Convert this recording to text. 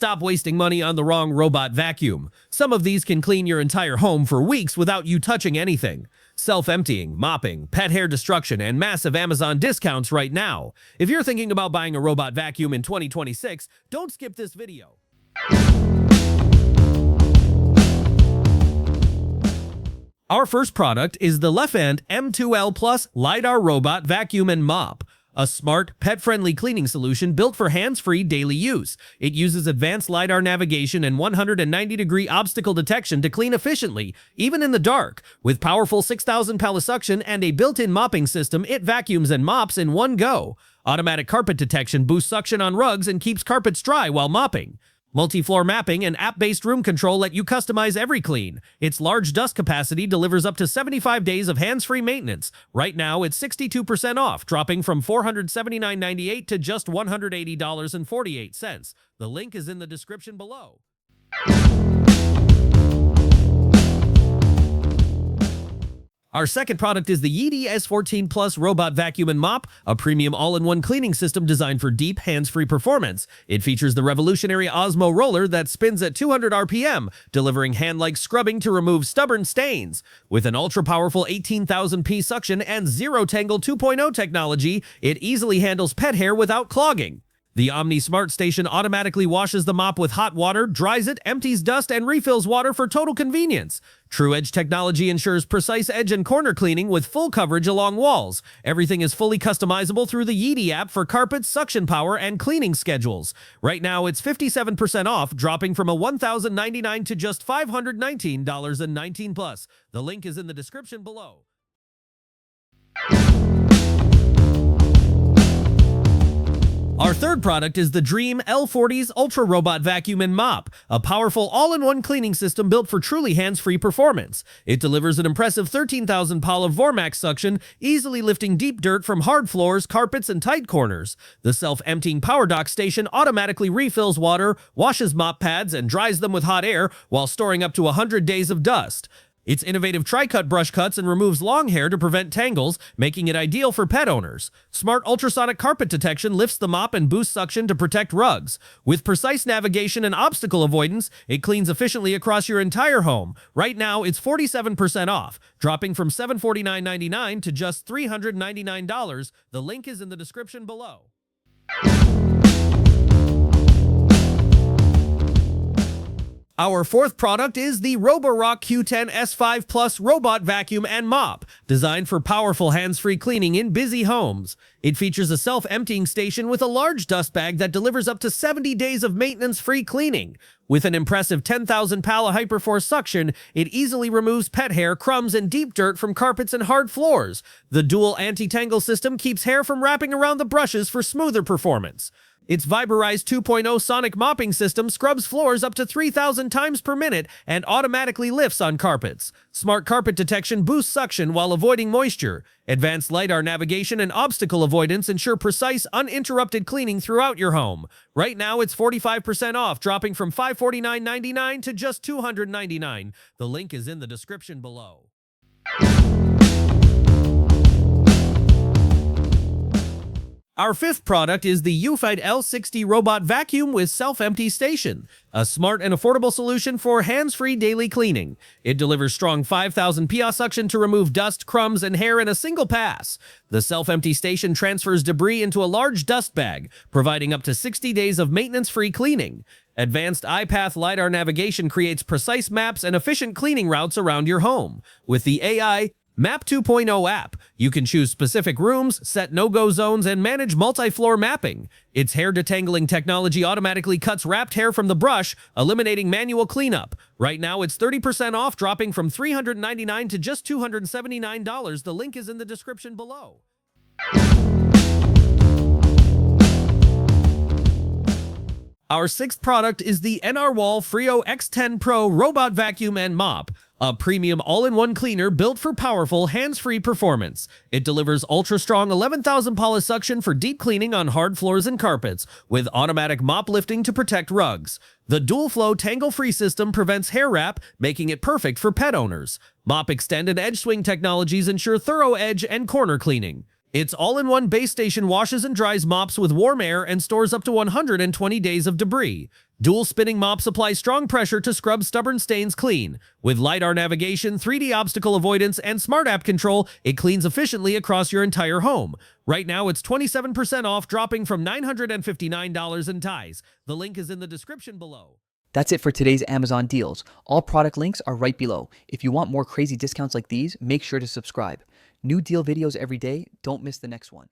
stop wasting money on the wrong robot vacuum. Some of these can clean your entire home for weeks without you touching anything. Self-emptying, mopping, pet hair destruction, and massive Amazon discounts right now. If you're thinking about buying a robot vacuum in 2026, don't skip this video. Our first product is the Lefant M2L Plus LiDAR Robot Vacuum and Mop, a smart, pet-friendly cleaning solution built for hands-free daily use. It uses advanced LiDAR navigation and 190-degree obstacle detection to clean efficiently, even in the dark. With powerful 6,000 pallet suction and a built-in mopping system, it vacuums and mops in one go. Automatic carpet detection boosts suction on rugs and keeps carpets dry while mopping. Multi-floor mapping and app-based room control let you customize every clean. Its large dust capacity delivers up to 75 days of hands-free maintenance. Right now, it's 62% off, dropping from $479.98 to just $180.48. The link is in the description below. Our second product is the YEEDI S14 Plus Robot Vacuum and Mop, a premium all-in-one cleaning system designed for deep, hands-free performance. It features the revolutionary OZMO roller that spins at 200 RPM, delivering hand-like scrubbing to remove stubborn stains. With an ultra-powerful 18,000 P suction and Zero Tangle 2.0 technology, it easily handles pet hair without clogging. The Omni Smart Station automatically washes the mop with hot water, dries it, empties dust, and refills water for total convenience. True Edge technology ensures precise edge and corner cleaning with full coverage along walls. Everything is fully customizable through the YEEDI app for carpets, suction power, and cleaning schedules. Right now, it's 57% off, dropping from $1,099 to just $519.19 The link is in the description below. Our third product is the Dreame L40's Ultra Robot Vacuum and Mop, a powerful all-in-one cleaning system built for truly hands-free performance. It delivers an impressive 13,000 PAL of Vormax suction, easily lifting deep dirt from hard floors, carpets, and tight corners. The self-emptying power dock station automatically refills water, washes mop pads, and dries them with hot air while storing up to 100 days of dust. Its innovative tri-cut brush cuts and removes long hair to prevent tangles, making it ideal for pet owners. Smart ultrasonic carpet detection lifts the mop and boosts suction to protect rugs. With precise navigation and obstacle avoidance, it cleans efficiently across your entire home. Right now, it's 47% off, dropping from $749.99 to just $399. The link is in the description below. Our fourth product is the Roborock Q10 S5 Plus Robot Vacuum and Mop, designed for powerful hands-free cleaning in busy homes. It features a self-emptying station with a large dust bag that delivers up to 70 days of maintenance-free cleaning. With an impressive 10,000 PAL Hyperforce suction, it easily removes pet hair, crumbs, and deep dirt from carpets and hard floors. The dual anti-tangle system keeps hair from wrapping around the brushes for smoother performance. Its Viberized 2.0 sonic mopping system scrubs floors up to 3,000 times per minute and automatically lifts on carpets. Smart carpet detection boosts suction while avoiding moisture. Advanced LiDAR navigation and obstacle avoidance ensure precise, uninterrupted cleaning throughout your home. Right now, it's 45% off, dropping from $549.99 to just $299. The link is in the description below. Our fifth product is the eufy L60 Robot Vacuum with Self-Empty Station, a smart and affordable solution for hands-free daily cleaning. It delivers strong 5,000 PA suction to remove dust, crumbs, and hair in a single pass. The self-empty station transfers debris into a large dust bag, providing up to 60 days of maintenance-free cleaning. Advanced iPath LiDAR navigation creates precise maps and efficient cleaning routes around your home. With the AI Map 2.0 app, you can choose specific rooms, set no-go zones, and manage multi-floor mapping. Its hair detangling technology automatically cuts wrapped hair from the brush, eliminating manual cleanup. Right now, it's 30% off, dropping from $399 to just $279. The link is in the description below. Our sixth product is the Narwal Freo X10 Pro Robot Vacuum and Mop, a premium all-in-one cleaner built for powerful, hands-free performance. It delivers ultra-strong 11,000 PA suction for deep cleaning on hard floors and carpets, with automatic mop lifting to protect rugs. The dual-flow tangle-free system prevents hair wrap, making it perfect for pet owners. Mop Extend and Edge Swing technologies ensure thorough edge and corner cleaning. Its all-in-one base station washes and dries mops with warm air and stores up to 120 days of debris. Dual spinning mops apply strong pressure to scrub stubborn stains clean. With LiDAR navigation, 3D obstacle avoidance, and smart app control, it cleans efficiently across your entire home. Right now, it's 27% off, dropping from $959 in ties. The link is in the description below. That's it for today's Amazon deals. All product links are right below. If you want more crazy discounts like these, make sure to subscribe. New deal videos every day. Don't miss the next one.